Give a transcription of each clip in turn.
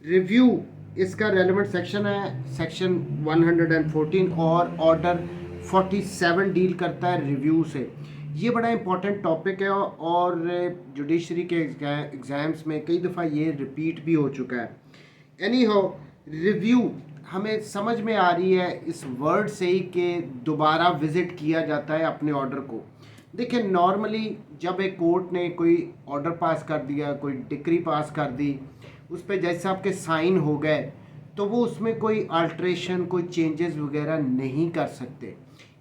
Review इसका relevant section है, section 114 और ऑर्डर 47 डील करता है रिव्यू से। ये बड़ा इंपॉर्टेंट टॉपिक है और जुडिशरी के एग्ज़ाम्स में कई दफ़ा ये रिपीट भी हो चुका है। एनी हाउ, रिव्यू हमें समझ में आ रही है इस वर्ड से ही कि दोबारा विज़िट किया जाता है अपने ऑर्डर को। देखिए, नॉर्मली जब एक कोर्ट ने कोई ऑर्डर पास कर दिया, कोई डिक्री पास कर दी, उस पर जज साहब के साइन हो गए, तो वो उसमें कोई अल्ट्रेशन, कोई चेंजेस वगैरह नहीं कर सकते।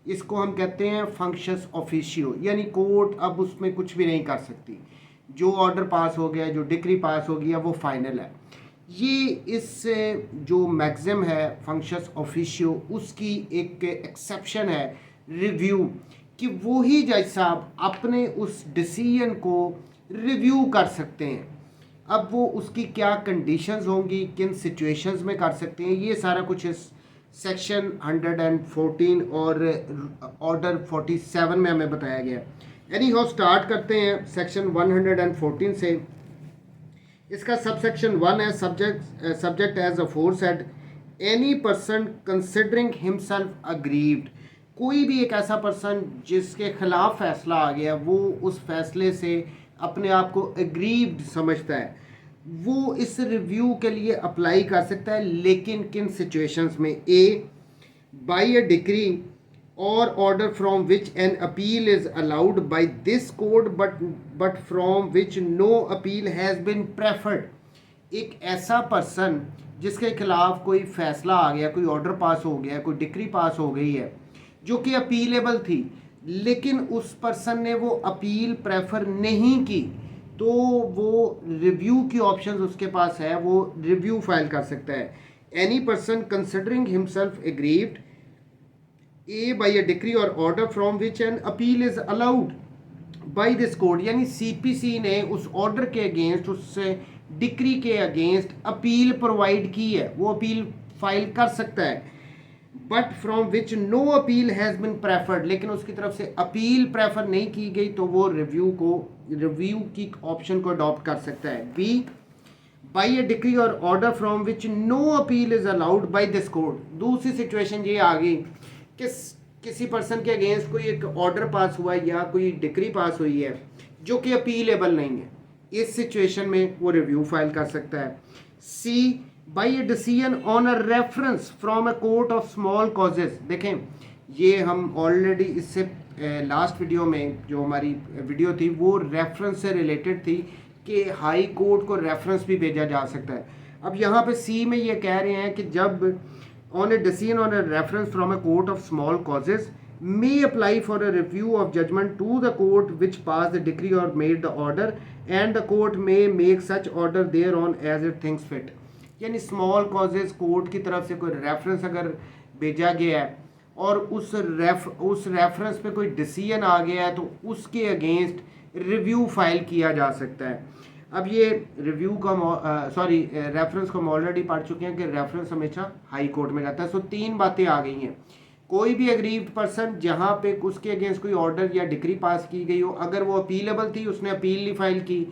इसको हम कहते हैं फंक्शंस ऑफिशियो, यानी कोर्ट अब उसमें कुछ भी नहीं कर सकती। जो ऑर्डर पास हो गया, जो डिक्री पास हो गया, वो फाइनल है। ये इस जो मैक्सिम है फंक्शंस ऑफिशियो, उसकी एक एक्सेप्शन है रिव्यू, कि वो ही जज साहब अपने उस डिसीजन को रिव्यू कर सकते हैं। अब वो उसकी क्या कंडीशंस होंगी, किन सिचुएशंस में कर सकते हैं, ये सारा कुछ इस सेक्शन 114 और ऑर्डर 47 में हमें बताया गया। एनी हाउ, स्टार्ट करते हैं सेक्शन 114 से। इसका सब सेक्शन 1 है, subject as aforesaid any person considering himself aggrieved. कोई भी एक ऐसा पर्सन जिसके खिलाफ फैसला आ गया, वो उस फैसले से अपने आप को अग्रीव्ड समझता है, वो इस रिव्यू के लिए अप्लाई कर सकता है। लेकिन किन सिचुएशंस में? A, by a decree or order from which an appeal is allowed by this code but from which no appeal has been preferred। एक ऐसा पर्सन जिसके खिलाफ कोई फैसला आ गया, कोई ऑर्डर पास हो गया, कोई डिक्री पास हो गई है जो कि अपीलेबल थी, लेकिन उस पर्सन ने वो अपील प्रेफर नहीं की, तो वो रिव्यू की ऑप्शन उसके पास है, वो रिव्यू फाइल कर सकता है। Any person considering himself aggrieved A by a decree और order from which an appeal is allowed by this code, यानी सीपीसी ने उस ऑर्डर के अगेंस्ट, उस डिक्री के अगेंस्ट अपील प्रोवाइड की है, वो अपील फाइल कर सकता है। But from which no appeal has been preferred, लेकिन उसकी तरफ से अपील प्रेफर नहीं की गई, तो वो रिव्यू की ऑप्शन को अडॉप्ट कर सकता है। बी, बाई अ डिक्री और order from which no appeal is allowed by this code. दूसरी सिचुएशन ये आ गई कि किसी पर्सन के अगेंस्ट कोई एक ऑर्डर पास हुआ है या कोई डिक्री पास हुई है जो कि अपीलेबल नहीं है, इस सिचुएशन में वो रिव्यू फाइल कर सकता है। C, by a decision on a reference from a court of small causes. देखें, ये हम ऑलरेडी इससे लास्ट वीडियो में, जो हमारी वीडियो थी, वो रेफरेंस से रिलेटेड थी कि हाई कोर्ट को रेफरेंस भी भेजा जा सकता है। अब यहाँ पे सी में ये कह रहे हैं कि जब on a decision on a reference from a court of small causes may apply for a review of judgment to the court which passed the decree or made the order, and the court may make such order thereon as it thinks fit। यानी small causes court की तरफ से कोई reference अगर भेजा गया है और उस रेफरेंस पे कोई डिसीजन आ गया है, तो उसके अगेंस्ट रिव्यू फाइल किया जा सकता है। अब ये रिव्यू का रेफरेंस को हम ऑलरेडी पढ़ चुके हैं कि रेफरेंस हमेशा हाई कोर्ट में रहता है। सो तीन बातें आ गई हैं। कोई भी अग्रीव्ड पर्सन जहाँ पे उसके अगेंस्ट कोई ऑर्डर या डिक्री पास की गई हो, अगर वो अपीलेबल थी, उसने अपील नहीं फाइल की,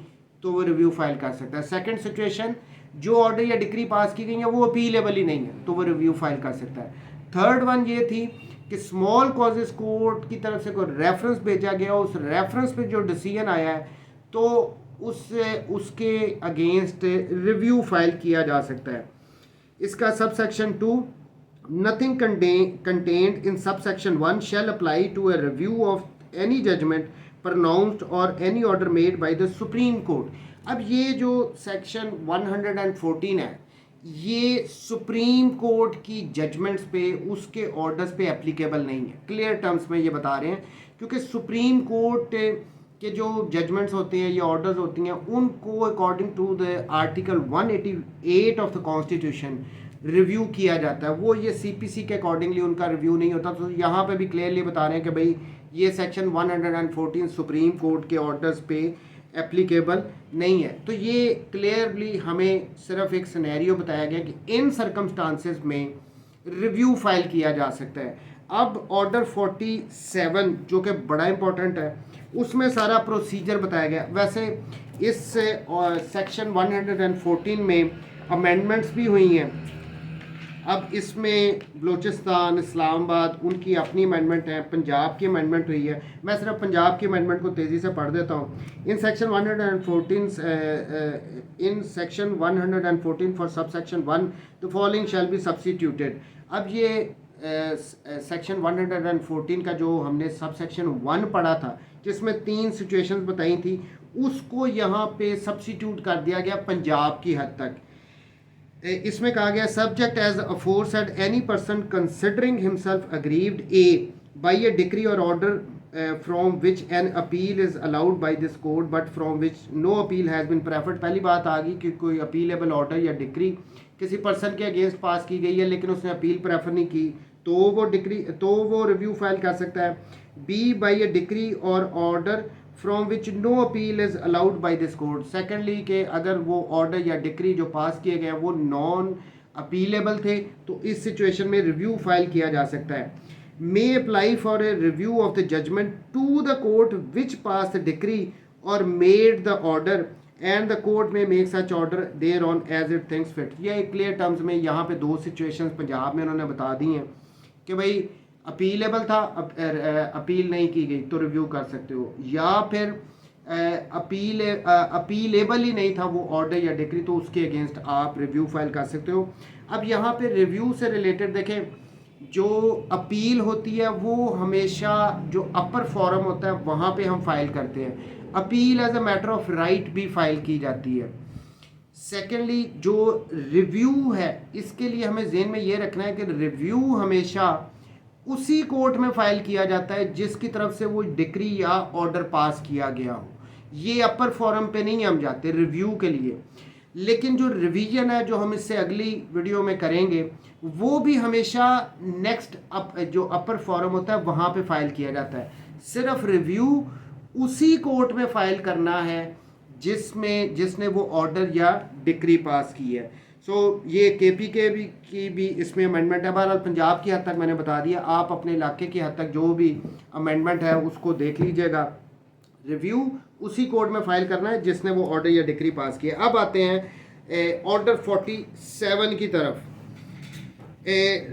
तो वो रिव्यू फाइल कर सकता है। सेकंड सिचुएशन, जो ऑर्डर या डिक्री पास की गई है वो अपीलेबल ही नहीं है, तो वो रिव्यू फाइल कर सकता है। थर्ड वन ये थी कि स्मॉल कॉजेज कोर्ट की तरफ से कोई रेफरेंस भेजा गया, उस रेफरेंस पे जो डिसीजन आया है, तो उसके अगेंस्ट रिव्यू फाइल किया जा सकता है। इसका sub section 2, nothing contained in sub section 1 shall apply to a review of any judgment pronounced और any order made by the supreme Court. अब ये जो सेक्शन 114 है, ये सुप्रीम कोर्ट की जजमेंट्स पे, उसके ऑर्डर्स पे एप्लीकेबल नहीं है। क्लियर टर्म्स में ये बता रहे हैं, क्योंकि सुप्रीम कोर्ट के जो जजमेंट्स होते हैं या ऑर्डर्स होती हैं, उनको according to the article 188 of the constitution review किया जाता है। वो ये सीपीसी के अकॉर्डिंगली उनका रिव्यू नहीं होता। तो यहाँ पे भी क्लियरली बता रहे हैं कि भाई ये सेक्शन 114 सुप्रीम कोर्ट के ऑर्डर्स पे एप्लीकेबल नहीं है। तो ये क्लियरली हमें सिर्फ एक सिनेरियो बताया गया कि इन सर्कमस्टांसेस में रिव्यू फाइल किया जा सकता है। अब ऑर्डर 47 जो कि बड़ा इंपॉर्टेंट है, उसमें सारा प्रोसीजर बताया गया। वैसे इस सेक्शन 114 में अमेंडमेंट्स भी हुई हैं। अब इसमें बलूचिस्तान, इस्लामाबाद, उनकी अपनी अमेंडमेंट है, पंजाब की अमेंडमेंट हुई है। मैं सिर्फ पंजाब की अमेंडमेंट को तेज़ी से पढ़ देता हूँ। इन सेक्शन 114 फॉर सब section 1 the following shall be substituted. अब ये सेक्शन 114 का जो हमने सब सेक्शन 1 पढ़ा था, जिसमें 3 सिचुएशंस बताई थी, उसको यहाँ पे सब्सटीट्यूट कर दिया गया पंजाब की हद तक। इसमें कहा गया subject as aforesaid any person considering himself aggrieved a by a decree और order from which an appeal is allowed by this code but from which no appeal has been preferred. पहली बात आ गई कि कोई अपीलेबल ऑर्डर या decree किसी person के अगेंस्ट पास की गई है लेकिन उसने अपील प्रेफर नहीं की, तो वो रिव्यू फाइल कर सकता है। बी बाई ए डिक्री और order from which no appeal is allowed by this code. Secondly कि अगर वो ऑर्डर या डिक्री जो पास किए गए वो नॉन अपीलेबल थे तो इस सिचुएशन में रिव्यू फाइल किया जा सकता है। May apply for a review of the judgment to the court which passed the decree और made the order and the court may make such order thereon as it thinks fit. ये clear terms में यहाँ पे 2 situations Punjab में उन्होंने बता दी हैं कि भाई अपीलेबल था, अपील नहीं की गई तो रिव्यू कर सकते हो, या फिर अपीलेबल ही नहीं था वो ऑर्डर या डिक्री तो उसके अगेंस्ट आप रिव्यू फाइल कर सकते हो। अब यहाँ पे रिव्यू से रिलेटेड देखें, जो अपील होती है वो हमेशा जो अपर फॉरम होता है वहाँ पे हम फाइल करते हैं। Appeal as a matter of right भी फाइल की जाती है। सेकेंडली जो रिव्यू है इसके लिए हमें ज़हन में ये रखना है कि रिव्यू हमेशा उसी कोर्ट में फाइल किया जाता है जिसकी तरफ से वो डिक्री या ऑर्डर पास किया गया हो। ये अपर फॉरम पे नहीं हम जाते रिव्यू के लिए। लेकिन जो रिवीजन है जो हम इससे अगली वीडियो में करेंगे वो भी हमेशा नेक्स्ट जो अपर फॉरम होता है वहाँ पे फाइल किया जाता है। सिर्फ रिव्यू उसी कोर्ट में फाइल करना है जिसने वो ऑर्डर या डिक्री पास की है। ये KPK की भी इसमें अमेंडमेंट है। बहरहाल पंजाब की हद तक मैंने बता दिया, आप अपने इलाके की हद तक जो भी अमेंडमेंट है उसको देख लीजिएगा। रिव्यू उसी कोर्ट में फाइल करना है जिसने वो ऑर्डर या डिक्री पास किया। अब आते हैं ऑर्डर 47 की तरफ।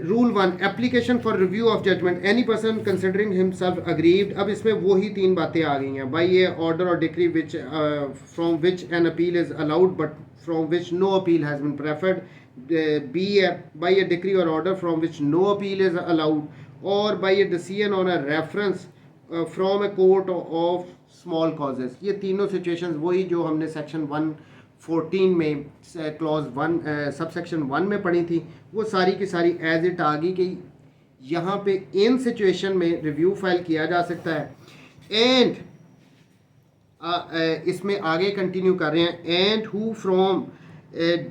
Rule 1 application for review of judgment any person considering himself aggrieved. अब इसमें वही 3 बातें आ गई हैं। बाई ए ऑर्डर और decree which from which an appeal is allowed but from which no appeal has been preferred. B by a decree or order from which no appeal is allowed, or by a decision on a reference from a court of small causes. ये तीनों situations वही जो हमने section 114 में clause 1 सब section 1 में पढ़ी थी वो सारी की सारी एज इट आ गई कि यहाँ पे इन सिचुएशन में रिव्यू फाइल किया जा सकता है। एंड इसमें आगे कंटिन्यू कर रहे हैं। And who from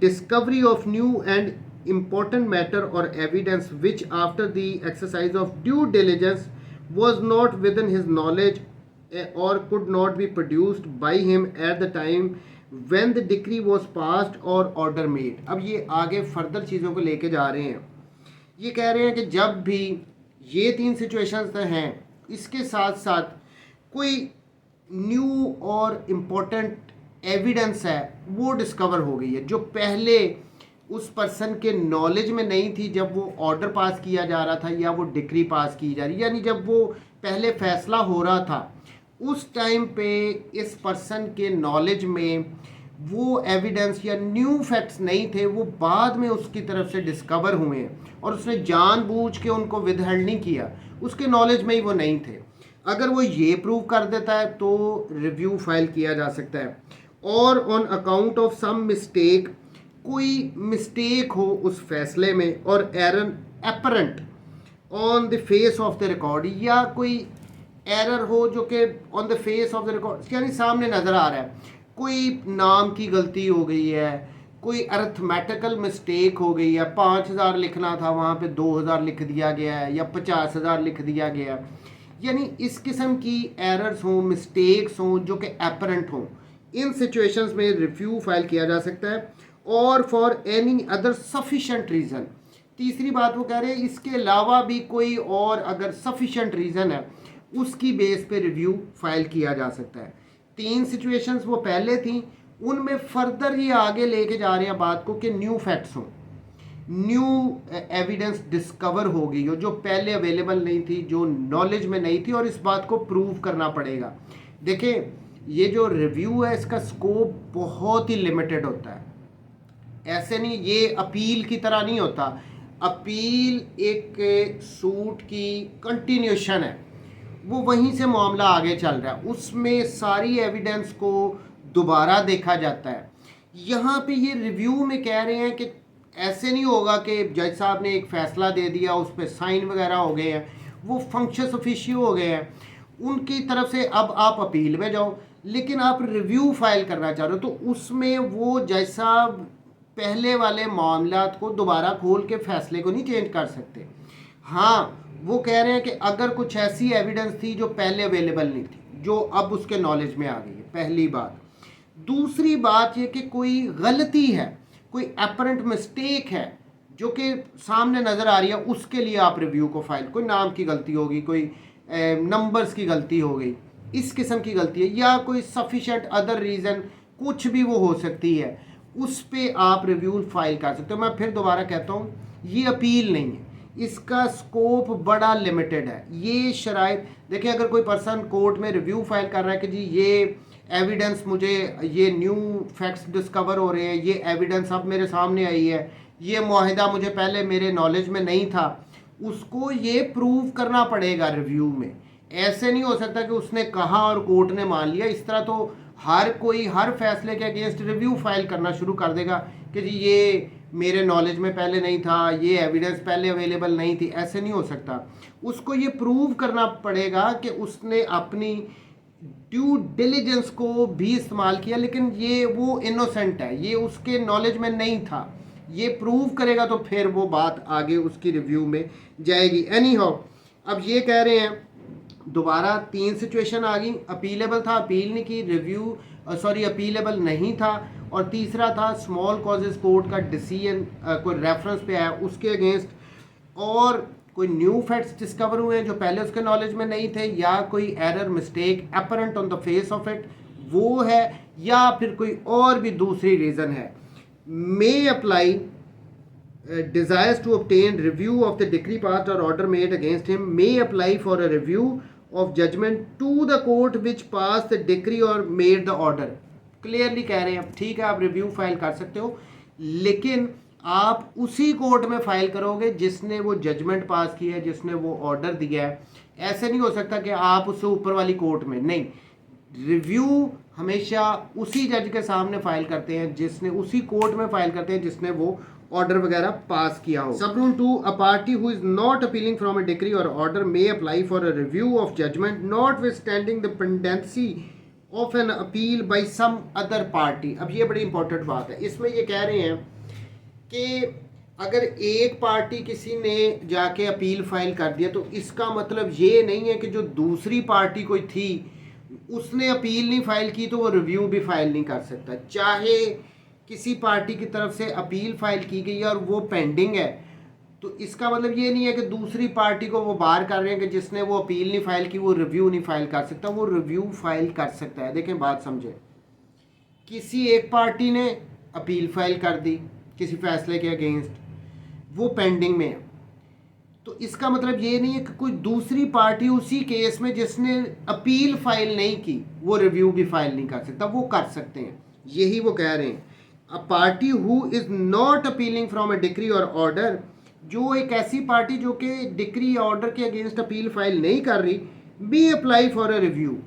discovery of new and important matter और evidence which after the exercise of due diligence was not within his knowledge or could not be produced by him at the time when the decree was passed or order made। अब ये आगे further चीज़ों को लेके जा रहे हैं। ये कह रहे हैं कि जब भी ये 3 सिचुएशंस हैं इसके साथ साथ कोई न्यू और इम्पोर्टेंट एविडेंस है वो डिस्कवर हो गई है जो पहले उस पर्सन के नॉलेज में नहीं थी जब वो ऑर्डर पास किया जा रहा था या वो डिक्री पास की जा रही, यानी जब वो पहले फैसला हो रहा था उस टाइम पे इस पर्सन के नॉलेज में वो एविडेंस या न्यू फैक्ट्स नहीं थे, वो बाद में उसकी तरफ से डिस्कवर हुए हैं और उसने जानबूझ के उनको विदहेल्ड नहीं किया, उसके नॉलेज में ही वो नहीं थे। अगर वो ये प्रूव कर देता है तो रिव्यू फाइल किया जा सकता है। और on account of some mistake, कोई मिस्टेक हो उस फैसले में और error apparent on the face of the record, या कोई एरर हो जो कि on the face of the record यानी सामने नज़र आ रहा है, कोई नाम की गलती हो गई है, कोई अर्थमेटिकल मिस्टेक हो गई है, 5000 लिखना था वहाँ पे 2000 लिख दिया गया है या 50000 लिख दिया गया है, यानी इस किस्म की एरर्स हों, मिस्टेक्स हों जो कि एपरेंट हों, इन सिचुएशंस में रिव्यू फाइल किया जा सकता है। और for any other sufficient reason, तीसरी बात वो कह रहे हैं इसके अलावा भी कोई और अगर सफिशेंट रीज़न है उसकी बेस पे रिव्यू फाइल किया जा सकता है। 3 सिचुएशंस वो पहले थी उनमें फर्दर ये आगे लेके जा रहे हैं बात को कि न्यू फैक्ट्स हों, न्यू एविडेंस डिस्कवर होगी जो पहले अवेलेबल नहीं थी, जो नॉलेज में नहीं थी, और इस बात को प्रूव करना पड़ेगा। देखिए ये जो रिव्यू है इसका स्कोप बहुत ही लिमिटेड होता है, ऐसे नहीं, ये अपील की तरह नहीं होता। अपील एक सूट की कंटिन्यूशन है, वो वहीं से मामला आगे चल रहा है, उसमें सारी एविडेंस को दोबारा देखा जाता है। यहाँ पे ये रिव्यू में कह रहे हैं कि ऐसे नहीं होगा कि जज साहब ने एक फ़ैसला दे दिया, उस पर साइन वगैरह हो गए हैं, वो फंक्शंस ऑफिशियो हो गए हैं उनकी तरफ से, अब आप अपील में जाओ, लेकिन आप रिव्यू फाइल करना चाह रहे हो तो उसमें वो जज साहब पहले वाले मामलात को दोबारा खोल के फ़ैसले को नहीं चेंज कर सकते। हाँ, वो कह रहे हैं कि अगर कुछ ऐसी एविडेंस थी जो पहले अवेलेबल नहीं थी, जो अब उसके नॉलेज में आ गई है, पहली बात। दूसरी बात ये कि कोई गलती है, कोई अपरेंट मिस्टेक है जो कि सामने नज़र आ रही है, उसके लिए आप रिव्यू को फाइल, कोई नाम की गलती होगी, कोई नंबर्स की गलती हो गई, इस किस्म की गलती है, या कोई सफिशेंट अदर रीज़न, कुछ भी वो हो सकती है, उस पे आप रिव्यू फाइल कर सकते हो। मैं फिर दोबारा कहता हूँ, ये अपील नहीं है, इसका स्कोप बड़ा लिमिटेड है। ये शराइत देखिए, अगर कोई पर्सन कोर्ट में रिव्यू फाइल कर रहा है कि जी ये एविडेंस, मुझे ये न्यू फैक्ट्स डिस्कवर हो रहे हैं, ये एविडेंस अब मेरे सामने आई है, ये मुआहिदा मुझे पहले मेरे नॉलेज में नहीं था, उसको ये प्रूव करना पड़ेगा रिव्यू में। ऐसे नहीं हो सकता कि उसने कहा और कोर्ट ने मान लिया। इस तरह तो हर कोई हर फैसले के अगेंस्ट रिव्यू फाइल करना शुरू कर देगा कि जी ये मेरे नॉलेज में पहले नहीं था, ये एविडेंस पहले अवेलेबल नहीं थी। ऐसे नहीं हो सकता, उसको ये प्रूव करना पड़ेगा कि उसने अपनी ड्यू डिलिजेंस को भी इस्तेमाल किया, लेकिन ये वो इनोसेंट है, ये उसके नॉलेज में नहीं था। ये प्रूव करेगा तो फिर वो बात आगे उसकी रिव्यू में जाएगी। एनी हाउ, अब ये कह रहे हैं दोबारा 3 सिचुएशन आ गई, अपीलेबल था, अपील नहीं की, रिव्यू अपीलेबल नहीं था, और तीसरा था स्मॉल कॉजेज कोर्ट का डिसीजन कोई रेफरेंस पे आया उसके अगेंस्ट, और कोई न्यू फैक्ट्स डिस्कवर हुए हैं जो पहले उसके नॉलेज में नहीं थे, या कोई error mistake apparent on the face of it वो है, या फिर कोई और भी दूसरी रीज़न है। May apply desires to obtain review of the decree passed or order made against him may apply for a review of judgment to the court which passed the decree or made the order। Clearly कह रहे हैं, ठीक है आप review file कर सकते हो, लेकिन आप उसी कोर्ट में फाइल करोगे जिसने वो जजमेंट पास की है, जिसने वो ऑर्डर दिया है। ऐसे नहीं हो सकता कि आप उससे ऊपर वाली कोर्ट में, नहीं, रिव्यू हमेशा उसी जज के सामने फाइल करते हैं, जिसने उसी कोर्ट में फाइल करते हैं जिसने वो ऑर्डर वगैरह पास किया हो। Sub rule 2, a party who is not appealing from a decree और order may apply for a review of judgment notwithstanding the pendency of an appeal by some other party. अब ये बड़ी important बात है, इसमें ये कह रहे हैं कि अगर एक पार्टी किसी ने जाके अपील फाइल कर दिया तो इसका मतलब ये नहीं है कि जो दूसरी पार्टी कोई थी उसने अपील नहीं फाइल की तो वो रिव्यू भी फाइल नहीं कर सकता। चाहे किसी पार्टी की तरफ से अपील फाइल की गई है और वो पेंडिंग है, तो इसका मतलब ये नहीं है कि दूसरी पार्टी को वो बार कर रहे हैं कि जिसने वो अपील नहीं फाइल की वो रिव्यू नहीं फाइल कर सकता, वो रिव्यू फाइल कर सकता है। देखें बात समझे, किसी एक पार्टी ने अपील फाइल कर दी किसी फैसले के अगेंस्ट, वो पेंडिंग में है, तो इसका मतलब ये नहीं है कि कोई दूसरी पार्टी उसी केस में जिसने अपील फाइल नहीं की वो रिव्यू भी फाइल नहीं कर सकता, वो कर सकते हैं। यही वो कह रहे हैं, अ party who is not appealing from a decree और ऑर्डर, जो एक ऐसी पार्टी जो कि डिक्री या ऑर्डर के अगेंस्ट अपील फाइल नहीं कर रही, B apply for a review,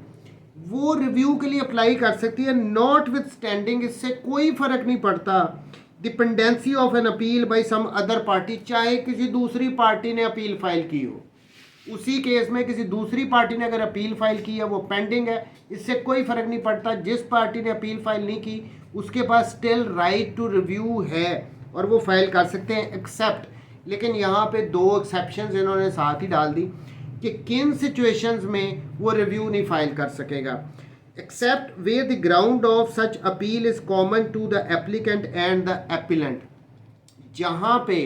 वो रिव्यू के लिए अप्लाई कर सकती है। नॉट विद स्टैंडिंग, इससे कोई फ़र्क नहीं पड़ता dependency of an appeal by some other party, चाहे किसी दूसरी पार्टी ने अपील फाइल की हो, उसी केस में किसी दूसरी पार्टी ने अगर अपील फाइल की है वो पेंडिंग है, इससे कोई फ़र्क नहीं पड़ता। जिस पार्टी ने अपील फाइल नहीं की उसके पास स्टिल राइट टू रिव्यू है और वो फाइल कर सकते हैं, एक्सेप्ट, लेकिन यहाँ पे 2 एक्सेप्शंस इन्होंने साथ ही डाल दी कि किन सिचुएशंस में वो रिव्यू नहीं फाइल कर सकेगा। Except where the ground of such appeal is common to the applicant and the appellant, जहाँ पे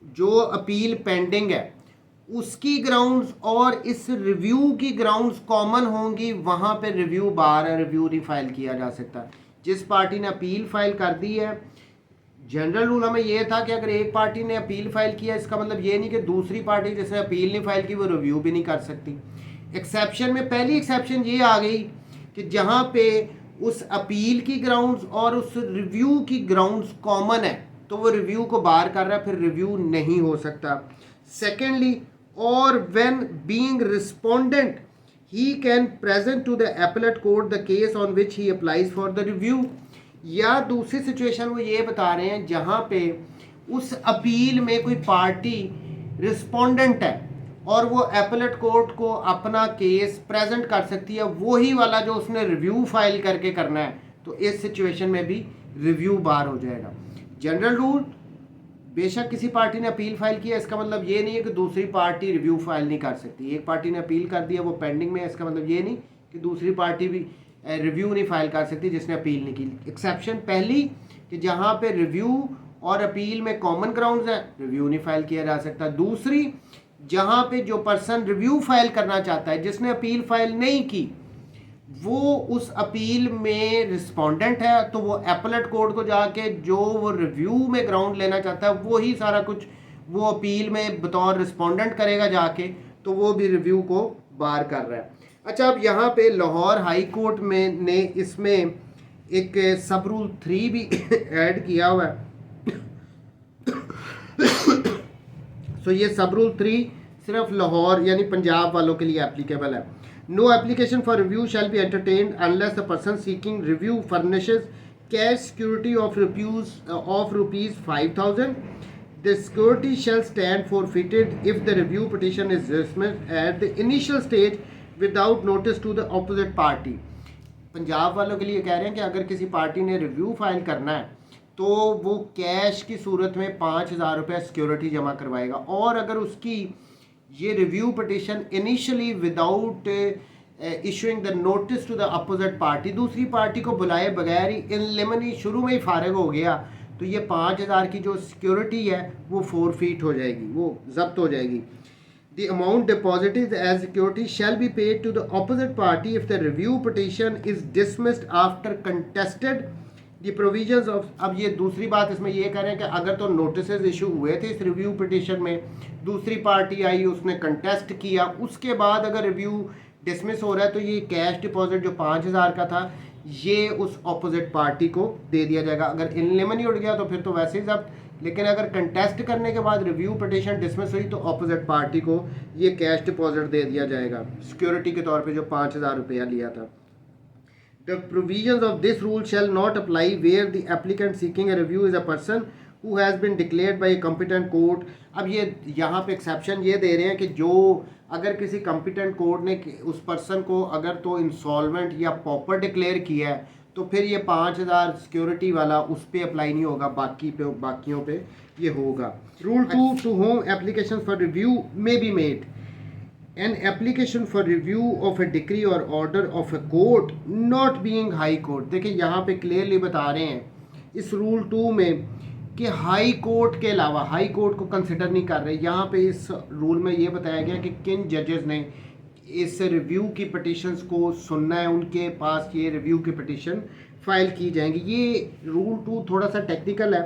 जो अपील पेंडिंग है उसकी ग्राउंड्स और इस रिव्यू की ग्राउंड्स कॉमन होंगी, वहाँ पे रिव्यू बार रिव्यू नहीं फाइल किया जा सकता। जिस पार्टी ने अपील फाइल कर दी है, जनरल रूल हमें ये था कि अगर एक पार्टी ने अपील फाइल किया इसका मतलब ये नहीं कि दूसरी पार्टी जिसने अपील नहीं फाइल की वो रिव्यू भी नहीं कर सकती। एक्सेप्शन में पहली एक्सेप्शन ये आ गई कि जहाँ पे उस अपील की ग्राउंड्स और उस रिव्यू की ग्राउंड्स कॉमन है तो वो रिव्यू को बार कर रहा है, फिर रिव्यू नहीं हो सकता। सेकेंडली, और when being respondent he can present to the appellate court the case on which he applies for the review. या दूसरी सिचुएशन वो ये बता रहे हैं जहाँ पे उस अपील में कोई पार्टी रिस्पोंडेंट है और वो एपेलेट कोर्ट को अपना केस प्रेजेंट कर सकती है, वही वाला जो उसने रिव्यू फाइल करके करना है, तो इस सिचुएशन में भी रिव्यू बार हो जाएगा। जनरल रूल, बेशक किसी पार्टी ने अपील फाइल किया इसका मतलब ये नहीं है कि दूसरी पार्टी रिव्यू फाइल नहीं कर सकती। एक पार्टी ने अपील कर दिया वो पेंडिंग में है, इसका मतलब ये नहीं कि दूसरी पार्टी भी रिव्यू नहीं फाइल कर सकती जिसने अपील नहीं की। एक्सेप्शन पहली कि जहाँ पे रिव्यू और अपील में कॉमन ग्राउंड्स है, रिव्यू नहीं फाइल किया जा सकता। दूसरी, जहाँ पे जो पर्सन रिव्यू फाइल करना चाहता है जिसने अपील फाइल नहीं की वो उस अपील में रिस्पोंडेंट है तो वो एपेलेट कोर्ट को जाके जो वो रिव्यू में ग्राउंड लेना चाहता है वही सारा कुछ वो अपील में बतौर रिस्पोंडेंट करेगा जाके, तो वो भी रिव्यू को बार कर रहा है। अच्छा, अब यहाँ पे लाहौर हाई कोर्ट में ने इसमें एक सब रूल 3 भी ऐड किया हुआ है। सो ये सब रूल 3 सिर्फ लाहौर यानी पंजाब वालों के लिए एप्लीकेबल है। No application for review shall be entertained unless the person seeking review furnishes cash security of rupees 5000. The security shall stand forfeited if the review petition is dismissed at the initial stage without notice to the opposite party. Punjab वालों के लिए कह रहे हैं कि अगर किसी party ने रिव्यू फाइल करना है तो वो कैश की सूरत में 5000 रुपये सिक्योरिटी जमा करवाएगा, और अगर उसकी ये review petition initially without issuing the notice to the opposite party, दूसरी पार्टी को बुलाए बगैर ही इन लिमनी शुरू में ही फारिग हो गया, तो ये 5000 की जो सिक्योरिटी है वो फोरफीट हो जाएगी, वो जब्त हो जाएगी। The amount deposited as security shall be paid to the opposite party if the review petition is dismissed after contested the provisions of। अब ये दूसरी बात इसमें ये कह रहे हैं कि अगर तो नोटिस इशू हुए थे इस रिव्यू पिटिशन में, दूसरी पार्टी आई उसने कंटेस्ट किया, उसके बाद अगर रिव्यू डिसमिस हो रहा है तो ये कैश डिपॉजिट जो 5000 का था ये उस ऑपोजिट पार्टी को दे दिया जाएगा। अगर इन लिमन ही उड़ गया तो फिर तो वैसे ही जब्त, लेकिन अगर कंटेस्ट करने के बाद रिव्यू पिटिशन डिसमिस हुई तो ऑपोजिट पार्टी को ये कैश डिपॉजिट दे दिया जाएगा सिक्योरिटी के तौर पे जो 5000 रुपया लिया था। The provisions of this rule shall not apply where the applicant seeking a review is a person who has been declared by a competent court। अब ये यहाँ पे एक्सेप्शन ये दे रहे हैं कि जो अगर किसी कॉम्पिटेंट कोर्ट ने उस पर्सन को अगर तो इंसॉल्वेंट या पॉपर डिक्लेयर किया है तो फिर ये 5000 सिक्योरिटी वाला उस पर अप्लाई नहीं होगा, बाकियों पे ये होगा। Rule 2, to whom application for review may be made. An application for review of a decree or order of a court not being high court। देखिए यहाँ पे क्लियरली बता रहे हैं इस रूल 2 में कि हाई कोर्ट के अलावा हाई कोर्ट को कंसिडर नहीं कर रहे। यहाँ पे इस रूल में ये बताया गया कि किन जजेस ने इस रिव्यू की पिटिशंस को सुनना है, उनके पास ये रिव्यू की पिटिशन फाइल की जाएंगी। ये रूल 2 थोड़ा सा टेक्निकल है।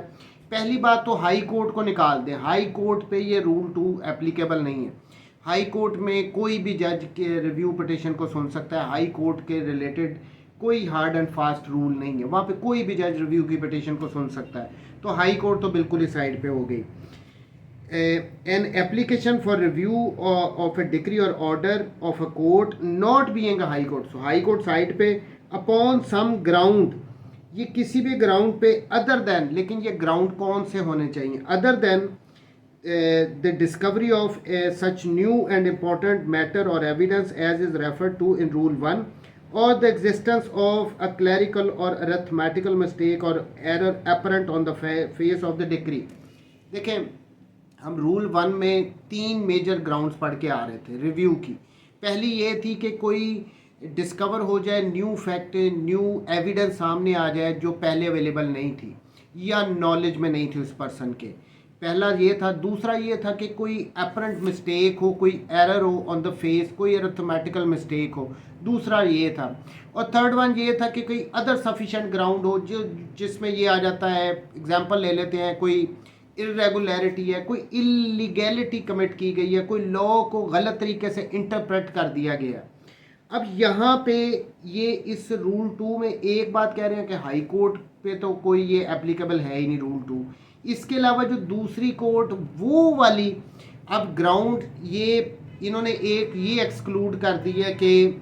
पहली बात तो हाई कोर्ट को निकाल दें, हाई कोर्ट पे ये रूल 2 एप्लीकेबल नहीं है। हाई कोर्ट में कोई भी जज के रिव्यू पिटिशन को सुन सकता है, हाई कोर्ट के रिलेटेड कोई हार्ड एंड फास्ट रूल नहीं है, वहाँ पे कोई भी जज रिव्यू की पिटिशन को सुन सकता है, तो हाई कोर्ट तो बिल्कुल ही साइड पे हो गई। An application for review of a decree और order of a court not being a high court, so high court side पे अपॉन सम ग्राउंड, ये किसी भी ग्राउंड पे अदर देन, लेकिन ये ग्राउंड कौन से होने चाहिए, other than the discovery of such new and important matter or evidence as is referred to in rule 1 or the existence of a clerical or arithmetical mistake or error apparent on the face of the decree। देखें, हम rule 1 में 3 major grounds पढ़ के आ रहे थे review की। पहली ये थी कि कोई डिस्कवर हो जाए, न्यू फैक्ट न्यू एविडेंस सामने आ जाए जो पहले अवेलेबल नहीं थी या नॉलेज में नहीं थी उस पर्सन के। पहला ये था। दूसरा ये था कि कोई अपरेंट मिस्टेक हो, कोई एरर हो ऑन द फेस, कोई अरिथमेटिकल मिस्टेक हो, दूसरा ये था। और थर्ड वन ये था कि कोई अदर सफिशेंट ग्राउंड हो जो जिसमें ये आ जाता है, एग्जांपल ले लेते हैं, कोई इरेगुलरिटी है, कोई इलीगैलिटी कमिट की गई है, कोई लॉ को गलत तरीके से इंटरप्रेट कर दिया गया। अब यहाँ पे ये इस रूल 2 में एक बात कह रहे हैं कि हाई कोर्ट पे तो कोई ये एप्लीकेबल है ही नहीं रूल 2। इसके अलावा जो दूसरी कोर्ट वो वाली अब ग्राउंड ये इन्होंने एक ये एक्सक्लूड कर दी है कि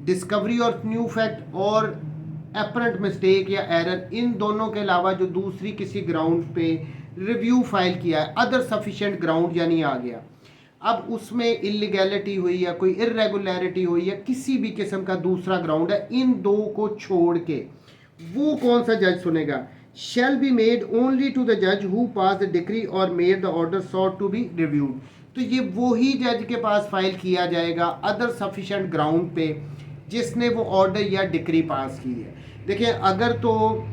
डिस्कवरी और न्यू फैक्ट और अपरेंट मिस्टेक या एरर, इन दोनों के अलावा जो दूसरी किसी ग्राउंड पे रिव्यू फाइल किया है, अदर सफिशिएंट ग्राउंड यानी आ गया, अब उसमें इलीगैलिटी हुई या कोई इरेगुलरिटी हुई या किसी भी किस्म का दूसरा ग्राउंड है, इन दो को छोड़ के वो कौन सा जज सुनेगा? Shall be made only to the जज हु पास द डिक्री और made the order sought to be reviewed. तो ये वही जज के पास फाइल किया जाएगा अदर सफिशिएंट ग्राउंड पे जिसने वो ऑर्डर या डिक्री पास की है। देखिए, अगर तो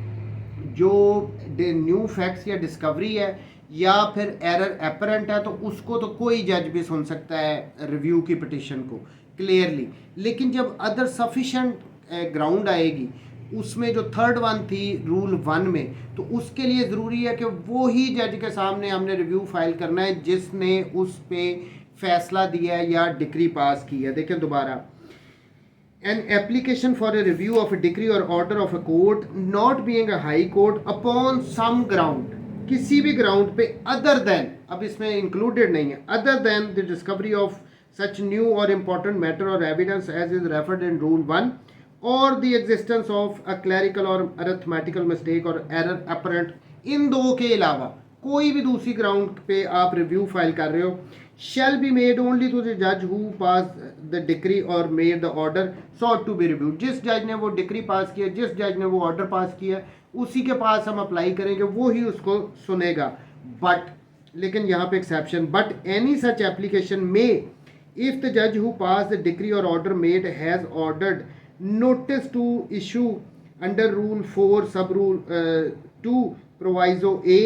जो न्यू फैक्ट्स या डिस्कवरी है या फिर एरर अपरेंट है तो उसको तो कोई जज भी सुन सकता है रिव्यू की पिटिशन को क्लियरली। लेकिन जब अदर सफिशिएंट ग्राउंड आएगी, उसमें जो थर्ड वन थी रूल 1 में, तो उसके लिए ज़रूरी है कि वो ही जज के सामने हमने रिव्यू फाइल करना है जिसने उस पे फैसला दिया है या डिक्री पास की है। देखें दोबारा, an application for a review of a decree or order of a court not being a high court upon some ground, किसी भी ग्राउंड पे अदर देन, अब इसमें इंक्लूडेड नहीं है, other than the discovery of such new और important matter और evidence as is referred in rule 1 और the existence of a clerical और अरिथमेटिकल मिस्टेक और एरर अपरेंट, इन दो के अलावा कोई भी दूसरी ग्राउंड पे आप रिव्यू फाइल कर रहे हो, shall be made only to the judge who passed the decree or made the order sought to be reviewed। जिस जज ने वो डिक्री पास किया, जिस जज ने वो ऑर्डर पास किया, उसी के पास हम अप्लाई करेंगे, वो ही उसको सुनेगा। बट, लेकिन यहाँ पे exception, but any such application में if the judge who passed the decree or order made has ordered notice to issue under rule 4 sub rule 2 proviso A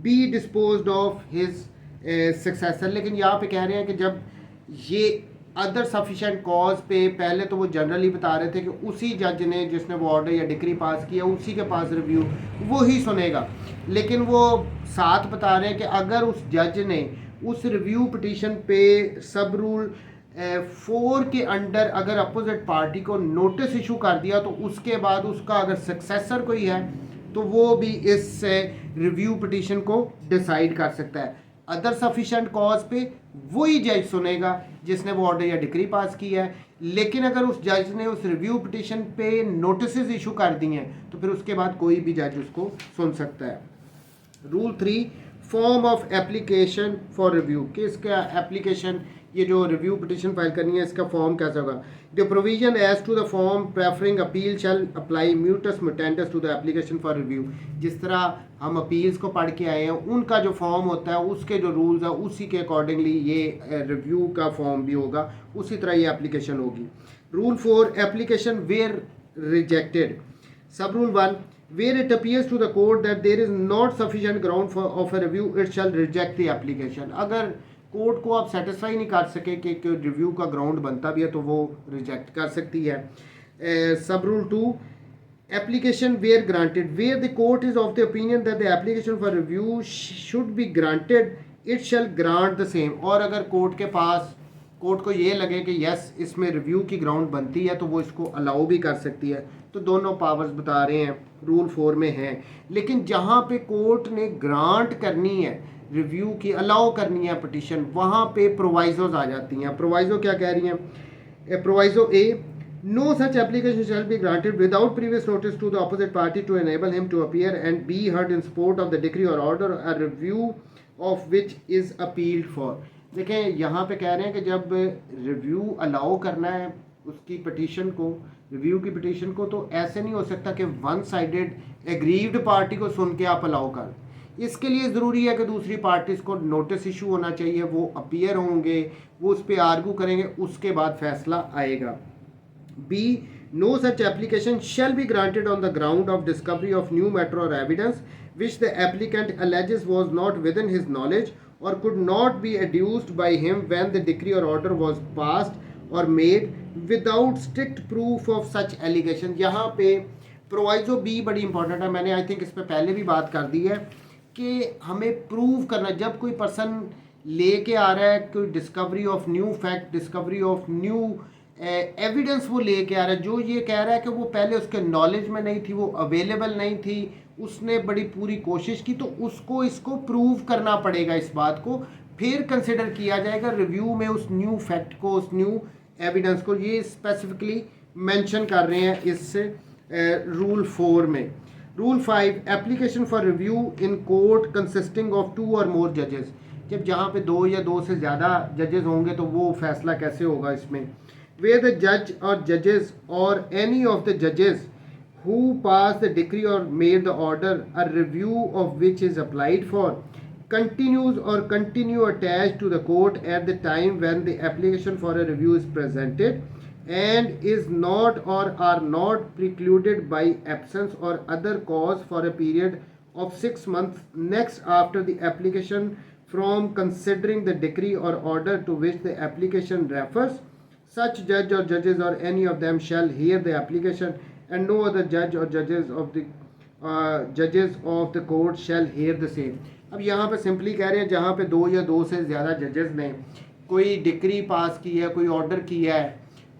be disposed of his successor. लेकिन यहाँ पे कह रहे हैं कि जब ये अदर सफिशिएंट कॉज पे, पहले तो वो जनरली बता रहे थे कि उसी जज ने जिसने वो ऑर्डर या डिक्री पास किया उसी के पास रिव्यू वो ही सुनेगा, लेकिन वो साथ बता रहे हैं कि अगर उस जज ने उस रिव्यू पिटीशन पे सब रूल 4 के अंडर अगर अपोजिट पार्टी को नोटिस इशू कर दिया तो उसके बाद उसका अगर सक्सेसर कोई है तो वो भी इस रिव्यू पिटीशन को डिसाइड कर सकता है। अदर सफिशिएंट कॉज पे वही जज सुनेगा जिसने वो ऑर्डर या डिक्री पास की है, लेकिन अगर उस जज ने उस रिव्यू पिटीशन पे नोटिस इशू कर दिए हैं तो फिर उसके बाद कोई भी जज उसको सुन सकता है। Rule 3 form of application for review, कि इसका एप्लीकेशन, ये जो रिव्यू पिटीशन फाइल करनी है इसका फॉर्म कैसा होगा? The provision as to the form preferring appeal shall apply mutatis mutandis to the application for review. जिस तरह हम अपील्स को पढ़ के आए हैं, उनका जो फॉर्म होता है उसके जो रूल्स है उसी के अकॉर्डिंगली ये रिव्यू का फॉर्म भी होगा, उसी तरह ये एप्लीकेशन होगी। रूल 4 एप्लीकेशन वेयर रिजेक्टेड, सब rule 1 where it appears to the court that there is not sufficient ground for of a review it shall reject the application। अगर कोर्ट को आप सेटिस्फाई नहीं कर सके कि रिव्यू का ग्राउंड बनता भी है तो वो रिजेक्ट कर सकती है। Sub rule 2 application where granted, where the court is of the opinion that the application for review should be granted it shall grant the same. और अगर कोर्ट को ये लगे कि यस इसमें रिव्यू की ग्राउंड बनती है तो वो इसको अलाउ भी कर सकती है। तो दोनों पावर्स बता रहे हैं रूल 4 में हैं। लेकिन जहाँ पे कोर्ट ने ग्रांट करनी है रिव्यू की, अलाउ करनी है पिटीशन, वहाँ पे प्रोवाइजोज आ जाती हैं। प्रोवाइजो क्या कह रही हैं? Proviso a, no such application shall be granted without previous notice to the opposite party to enable him to appear and be heard in support of the decree और order a review of which is appealed for. देखें, यहाँ पे कह रहे हैं कि जब review allow करना है उसकी पिटीशन को, रिव्यू की पिटीशन को, तो ऐसे नहीं हो सकता कि वन साइडेड एग्रीव्ड पार्टी को सुन के आप अलाउ कर। इसके लिए ज़रूरी है कि दूसरी पार्टीज़ को नोटिस इशू होना चाहिए, वो अपीयर होंगे, वो उस पर आर्गू करेंगे, उसके बाद फैसला आएगा। B No such application shall be granted on the ground of discovery of new matter or evidence which the applicant alleges was not within his knowledge or could not be adduced by him when the decree or order was passed or made without strict proof of such allegation. यहाँ पे proviso B बड़ी important है, मैंने I think इस पर पहले भी बात कर दी है कि हमें प्रूव करना, जब कोई पर्सन लेके आ रहा है कोई discovery of new fact, discovery of new evidence वो लेके आ रहा है, जो ये कह रहा है कि वो पहले उसके नॉलेज में नहीं थी, वो अवेलेबल नहीं थी, उसने बड़ी पूरी कोशिश की, तो उसको इसको प्रूव करना पड़ेगा, इस बात को फिर कंसिडर किया जाएगा रिव्यू में उस न्यू फैक्ट को, उस न्यू एविडेंस को। ये स्पेसिफिकली मेंशन कर रहे हैं इस रूल 4 में। Rule 5, application for review in court consisting of 2 और मोर जजेस। जब जहाँ पे 2 या 2 से ज़्यादा जजेस होंगे तो वो फैसला कैसे होगा इसमें। where the judge or judges or any of the judges who passed the decree or made the order, a review of which is applied for, continues or continue attached to the court at the time when the application for a review is presented and is not or are not precluded by absence or other cause for a period of 6 months next after the application from considering the decree or order to which the application refers. Such judge or judges or any of them shall hear the application and no other judge or judges of the court shall hear the same. अब यहाँ पे simply कह रहे हैं जहाँ पे 2 या 2 से ज़्यादा जजेस ने कोई डिक्री पास की है, कोई ऑर्डर किया है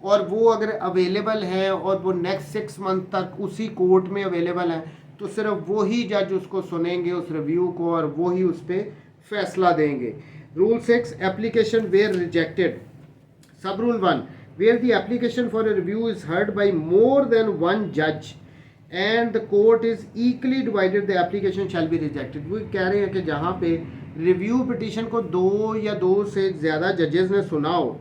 और वो अगर अवेलेबल है और वो नेक्स्ट 6 मंथ तक उसी कोर्ट में अवेलेबल है, तो सिर्फ वही जज उसको सुनेंगे उस रिव्यू को और वही उस पर फैसला देंगे। Rule 6, application where rejected. Sub rule 1, where the application for a review is heard by more than one judge and the court is equally divided, the application shall be rejected. वो कह रहे हैं कि जहाँ पे रिव्यू पिटीशन को 2 या 2 से ज़्यादा जजेस ने सुना हो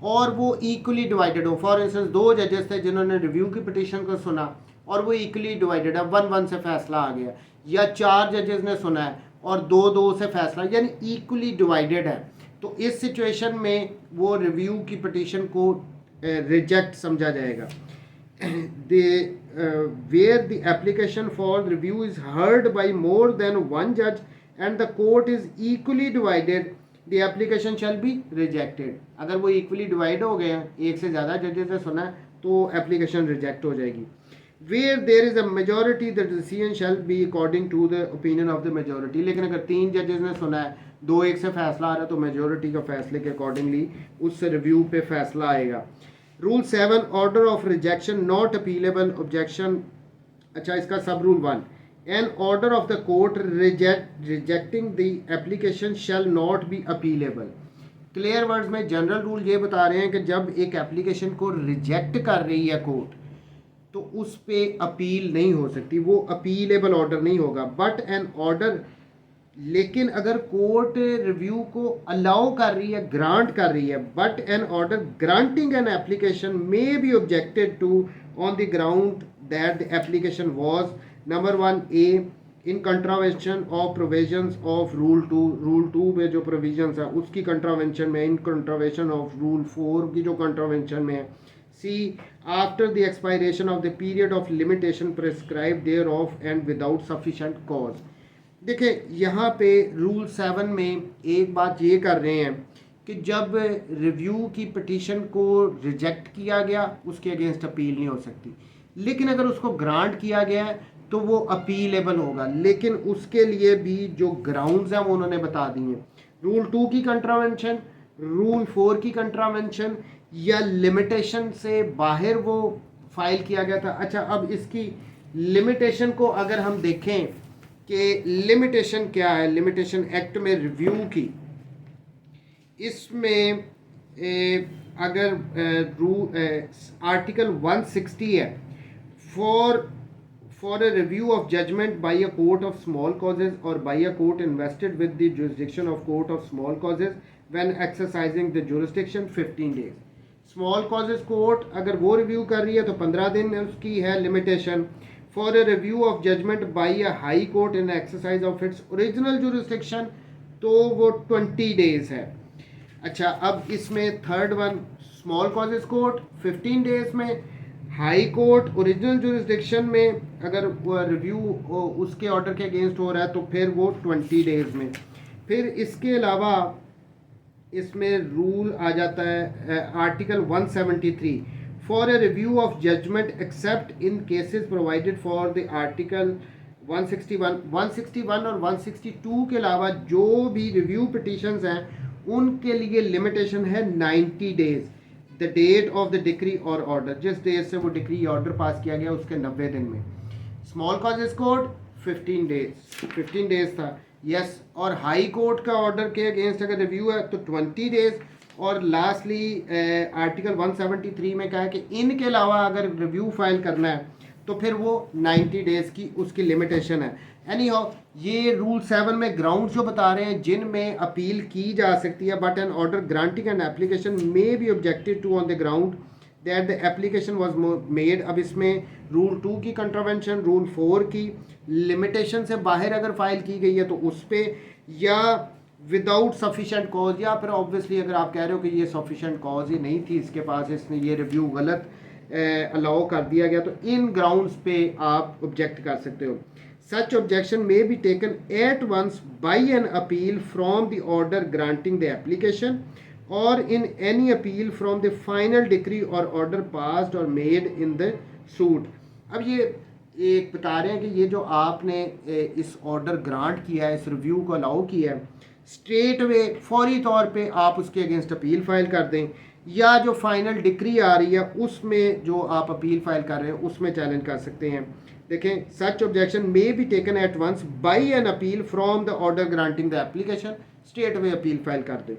और वो इक्वली डिवाइडेड हो, फॉर इंस्टेंस 2 जजेस थे जिन्होंने रिव्यू की पिटीशन को सुना और वो इक्वली डिवाइडेड है, 1-1 से फैसला आ गया, या 4 जजेस ने सुना है और 2-2 से फैसला, यानी इक्वली डिवाइडेड है, तो इस सिचुएशन में वो रिव्यू की पिटीशन को रिजेक्ट समझा जाएगा। Where the application for review is heard by more than one जज and the court is equally divided, the application shall be rejected. अगर वो इक्वली डिवाइड हो गए हैं, एक से ज़्यादा जजेस ने सुना है, तो एप्लीकेशन रिजेक्ट हो जाएगी। Where there is a majority, the decision shall be according to the opinion of the majority. लेकिन अगर 3 जजेस ने सुना है, 2-1 से फैसला आ रहा है, तो मेजोरिटी का फैसले के अकॉर्डिंगली उस रिव्यू पे फैसला आएगा। Rule 7, order of rejection not appealable objection. अच्छा, इसका sub rule 1, an order of the court rejecting the application shall not be appealable. Clear words में जनरल रूल ये बता रहे हैं कि जब एक एप्लीकेशन को रिजेक्ट कर रही है कोर्ट, तो उस पे अपील नहीं हो सकती, वो अपीलेबल ऑर्डर नहीं होगा। बट एन ऑर्डर, लेकिन अगर कोर्ट रिव्यू को अलाउ कर रही है, ग्रांट कर रही है, but an order granting an application may be objected to on the ground that the application was number 1 A in contravention of provisions of rule 2। Rule 2 में जो प्रोविजंस है उसकी कंट्रावेंशन में, इन कंट्रावेंशन ऑफ रूल 4 की जो contravention में है। C, after the expiration of the period of limitation prescribed thereof and without sufficient cause. देखिए यहाँ पे रूल 7 में एक बात ये कर रहे हैं कि जब रिव्यू की पिटीशन को रिजेक्ट किया गया, उसके अगेंस्ट अपील नहीं हो सकती, लेकिन अगर उसको ग्रांट किया गया है तो वो अपीलेबल होगा, लेकिन उसके लिए भी जो ग्राउंड्स हैं वो उन्होंने बता दिए हैं। रूल 2 की कंट्रावेंशन, रूल 4 की कंट्रावेंशन या लिमिटेशन से बाहर वो फाइल किया गया था। अच्छा, अब इसकी लिमिटेशन को अगर हम देखें कि लिमिटेशन क्या है, लिमिटेशन एक्ट में रिव्यू की, इसमें अगर आर्टिकल 160 है, for a review of judgment by a court of small causes or by a court invested with the jurisdiction of court of small causes when exercising the jurisdiction 15 days। Small causes court अगर वो review कर रही है तो 15 दिन उसकी है limitation. For a review of judgment by a high court in exercise of its original jurisdiction तो वो 20 डेज है। अच्छा, अब इसमें third one, small causes court 15 days में, हाई कोर्ट ओरिजिनल जुरिस्डिक्शन में अगर रिव्यू उसके ऑर्डर के अगेंस्ट हो रहा है तो फिर वो 20 डेज में। फिर इसके अलावा इसमें रूल आ जाता है article 173 for a review of judgment except in cases provided for the article 161 और 162 के अलावा जो भी रिव्यू पिटिशंस हैं उनके लिए लिमिटेशन है 90 days the date of the decree और ऑर्डर, जिस डेट से वो डिक्री ऑर्डर पास किया गया उसके 90 दिन में। स्मॉल कॉजेस कोर्ट 15 डेज था, यस। और हाई कोर्ट का ऑर्डर के अगेंस्ट अगर रिव्यू है तो 20 डेज। और लास्टली आर्टिकल 173 में कहा है कि इनके अलावा अगर रिव्यू फाइल करना है तो फिर वो 90 डेज की उसकी लिमिटेशन है। एनी हाउ ये रूल 7 में ग्राउंड जो बता रहे हैं जिनमें अपील की जा सकती है, but an order granting an application may be objected to on the ground that the application was made. अब इसमें रूल 2 की कंट्रावेंशन, रूल 4 की लिमिटेशन से बाहर अगर फाइल की गई है तो उस पर, या विदाउट सफिशेंट कॉज, या फिर ऑब्वियसली अगर आप कह रहे हो कि ये सफिशेंट कॉज ही नहीं थी इसके पास, इसने ये रिव्यू गलत अलाउ कर दिया गया, तो इन ग्राउंड्स पे आप ऑब्जेक्ट कर सकते हो। Such objection may be taken at once by an appeal from the order granting the application or in any appeal from the final decree और ऑर्डर पास्ड और मेड इन द सूट। अब ये एक बता रहे हैं कि ये जो आपने इस ऑर्डर ग्रांट किया है, इस रिव्यू को अलाउ किया है, स्ट्रेट वे फौरी तौर पे आप उसके अगेंस्ट अपील फाइल कर दें, या जो फाइनल डिक्री आ रही है उसमें जो आप अपील फाइल कर रहे हैं उसमें चैलेंज कर सकते हैं। देखें, such objection may be taken at once by an appeal from the order granting the application, straightaway appeal file कर दें,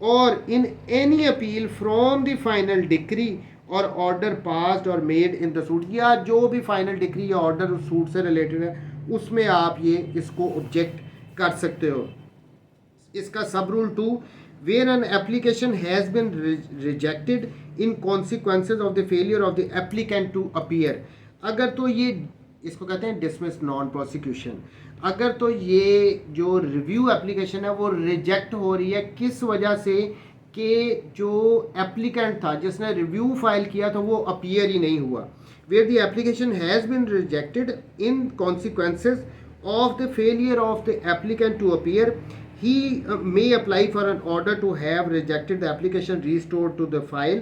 or in any appeal from the final decree और ऑर्डर पास्ड और made in the suit, या जो भी final decree या order उस suit से रिलेटेड है उसमें आप ये इसको ऑब्जेक्ट कर सकते हो। इसका sub rule 2, where an application has been rejected in consequences of the failure of the applicant to appear, अगर तो ये इसको कहते हैं डिसमिस नॉन प्रोसिक्यूशन, अगर तो ये जो रिव्यू एप्लीकेशन है वो रिजेक्ट हो रही है किस वजह से कि जो एप्लीकेंट था जिसने रिव्यू फाइल किया था वो अपीयर ही नहीं हुआ। where the application has been rejected in consequences of the failure of the applicant to appear, he may apply for an order to have rejected the application restored to the file,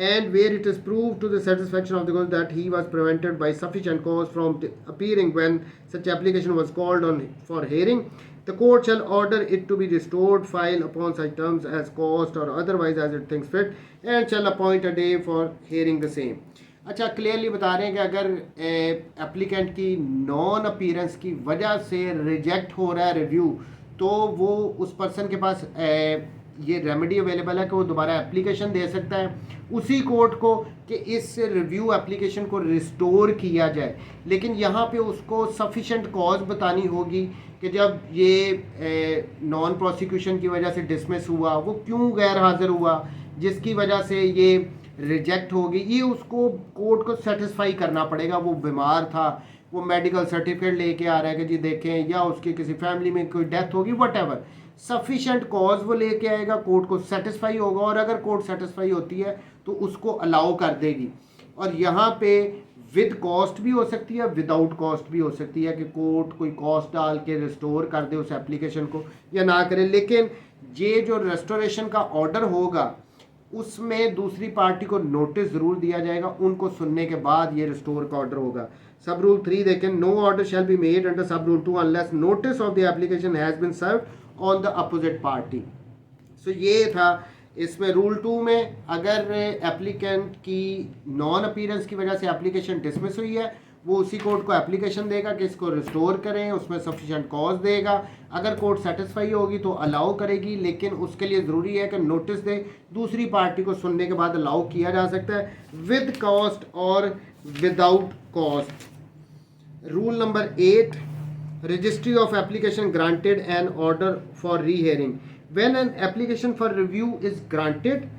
and where it is proved to the satisfaction of the court that he was prevented by sufficient cause from appearing when such application was called on for hearing, the court shall order it to be restored file upon such terms as cost or otherwise as it thinks fit, and shall appoint a day for hearing the same। अच्छा, clearly बता रहे हैं कि अगर applicant की non appearance की वजह से रिजेक्ट हो रहा है रिव्यू, तो वो उस पर्सन के पास ये रेमेडी अवेलेबल है कि वो दोबारा एप्लीकेशन दे सकता है उसी कोर्ट को कि इस रिव्यू एप्लीकेशन को रिस्टोर किया जाए। लेकिन यहाँ पे उसको सफिशेंट कॉज बतानी होगी कि जब ये नॉन प्रोसिक्यूशन की वजह से डिसमिस हुआ वो क्यों गैर हाजिर हुआ, जिसकी वजह से ये रिजेक्ट होगी। ये उसको कोर्ट को सेटिस्फाई करना पड़ेगा। वो बीमार था, वो मेडिकल सर्टिफिकेट लेके आ रहा है कि जी देखें, या उसके किसी फैमिली में कोई डेथ होगी, वट एवर सफिशेंट कॉज वो लेके आएगा, कोर्ट को सेटिस्फाई होगा, और अगर कोर्ट सेटिस्फाई होती है तो उसको अलाउ कर देगी। और यहाँ पे विद कॉस्ट भी हो सकती है, विदाउट कॉस्ट भी हो सकती है कि कोर्ट कोई कॉस्ट डाल के रिस्टोर कर दे उस एप्लीकेशन को या ना करे। लेकिन ये जो रेस्टोरेशन का ऑर्डर होगा उसमें दूसरी पार्टी को नोटिस ज़रूर दिया जाएगा, उनको सुनने के बाद ये रिस्टोर का ऑर्डर होगा। सब रूल 3 देखें, no order shall be made under sub rule 2 unless notice of the application has been served on the opposite party. So ये था इसमें रूल 2 में। अगर एप्लीकेंट की नॉन अपीयरेंस की वजह से एप्लीकेशन डिसमिस हुई है, वो उसी कोर्ट को एप्लीकेशन देगा कि इसको रिस्टोर करें, उसमें सफिशेंट कॉज देगा। अगर कोर्ट सेटिस्फाई होगी तो अलाउ करेगी, लेकिन उसके लिए ज़रूरी है कि नोटिस दे, दूसरी पार्टी को सुनने के बाद अलाउ किया जा सकता है with cost or without cost. Rule number 8, registry of application granted an order for rehearing. When an application for review is granted,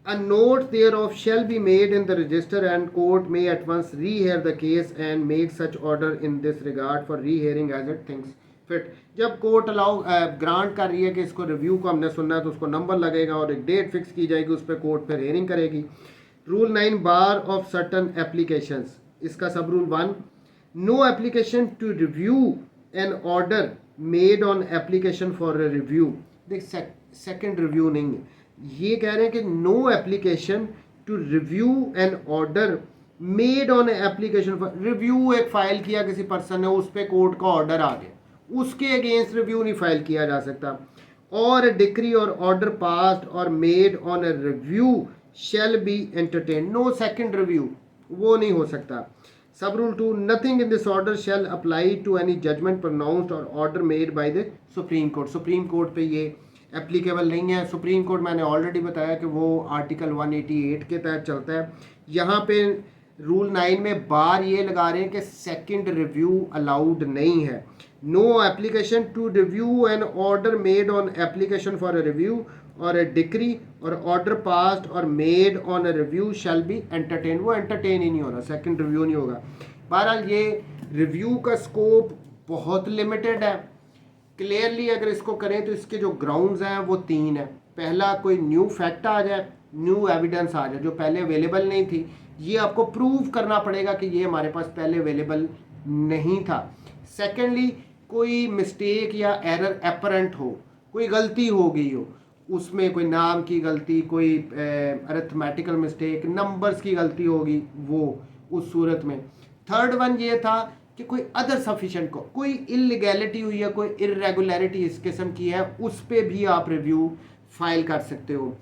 a note thereof shall be made in the register, and court may at once rehear the case and make such order in this regard for rehearing as it thinks fit। जब court allow grant कर रही है कि इसको review को हमने सुनना है तो उसको नंबर लगेगा और एक डेट फिक्स की जाएगी, उस पर कोर्ट फिर हेयरिंग करेगी। Rule 9 bar of certain applications, इसका sub rule 1, no application to review an order made on application for a review. देख सेकंड रिव्यू नहीं है, ये कह रहे हैं कि no application to review an order made on application for review. एक फाइल किया किसी पर्सन ने, उस पर कोर्ट का ऑर्डर आ गया, उसके अगेंस्ट रिव्यू नहीं फाइल किया जा सकता। और डिक्री और ऑर्डर पास्ड और made on a review shall be entertain, no second review, वो नहीं हो सकता। Sub rule 2, nothing in this order shall apply to any judgment pronounced or order made by the supreme court. Supreme court पे ये applicable नहीं है। Supreme court मैंने already बताया कि वो आर्टिकल 188 के तहत चलता है। यहाँ पे रूल 9 में बार ये लगा रहे हैं कि सेकंड रिव्यू अलाउड नहीं है। No application to review an order made on application for a review और अ डिक्री और ऑर्डर पास्ड और made on a review shall be entertain, वो एंटरटेन ही नहीं हो रहा, सेकंड रिव्यू नहीं होगा। बहरहाल ये रिव्यू का स्कोप बहुत लिमिटेड है। क्लियरली अगर इसको करें तो इसके जो ग्राउंड्स हैं वो 3 है। पहला, कोई न्यू फैक्ट आ जाए, न्यू एविडेंस आ जाए जो पहले अवेलेबल नहीं थी, ये आपको प्रूव करना पड़ेगा कि ये हमारे पास पहले अवेलेबल नहीं था। सेकेंडली, कोई मिस्टेक या एरर एपरेंट हो, कोई गलती हो गई हो, उसमें कोई नाम की गलती, कोई अरिथमेटिकल मिस्टेक, नंबर्स की गलती होगी वो उस सूरत में। थर्ड वन ये था कि कोई अदर सफिशिएंट को कोई इलीगैलिटी हुई है, कोई इरेगुलरिटी इस किस्म की है, उस पर भी आप रिव्यू फाइल कर सकते हो।